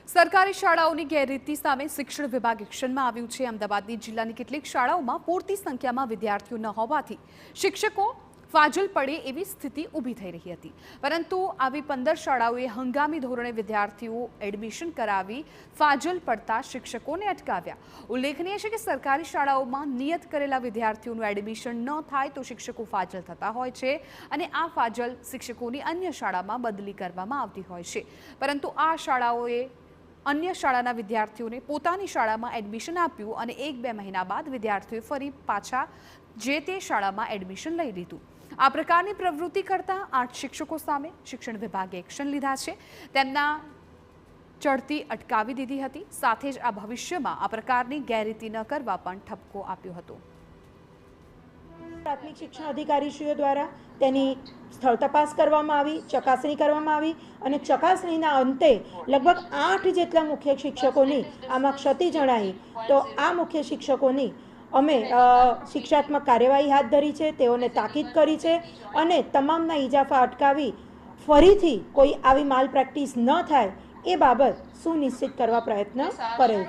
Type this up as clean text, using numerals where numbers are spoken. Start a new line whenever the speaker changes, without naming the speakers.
સરકારી શાળાઓની ગેરરીતિ સામે શિક્ષણ વિભાગ એક્શનમાં આવ્યું છે। અમદાવાદની જિલ્લાની કેટલીક શાળાઓમાં પૂરતી સંખ્યામાં વિદ્યાર્થીઓ ન હોવાથી શિક્ષકો ફાજલ પડે એવી સ્થિતિ ઊભી થઈ રહી હતી, પરંતુ આવી 15 શાળાઓએ હંગામી ધોરણે વિદ્યાર્થીઓ એડમિશન કરાવી ફાજલ પડતા શિક્ષકોને અટકાવ્યા। ઉલ્લેખનીય છે કે સરકારી શાળાઓમાં નિયત કરેલા વિદ્યાર્થીઓનું એડમિશન ન થાય તો શિક્ષકો ફાજલ થતા હોય છે અને આ ફાજલ શિક્ષકોની અન્ય શાળામાં બદલી કરવામાં આવતી હોય છે, પરંતુ આ શાળાઓએ अन्य शाळाना विद्यार्थीओने पोतानी शाळामां एडमिशन आप्युं अने 1-2 महीना बाद विद्यार्थीओए फरी पाछा जे ते शाळामां एडमिशन लई लीधुं। आ प्रकारनी प्रवृत्ति करता 8 शिक्षको सामे शिक्षण विभागे एक्शन लीधा छे। तेमना चढ़ती अटकावी दीधी हती, साथे ज आ भविष्यमां आ प्रकारनी गैररीति न करवा पण ठपको आप्यो हतो।
प्राथमिक शिक्षण अधिकारीश्रीओ द्वारा तेनी स्थल तपास करवामां आवी, चकासणी करवामां आवी अने चकासणीना अंते लगभग 8 जेटला मुख्य शिक्षकोनी आमां क्षति जणाई। तो आ मुख्य शिक्षकोनी अमे शिक्षात्मक कार्यवाही हाथ धरी छे, तेओने ताकीद करी छे अने तमामना इजाफा अटकावी फरीथी कोई आवी माल प्रेक्टिस न थाय ए बाबत सुनिश्चित करवा प्रयत्न करेल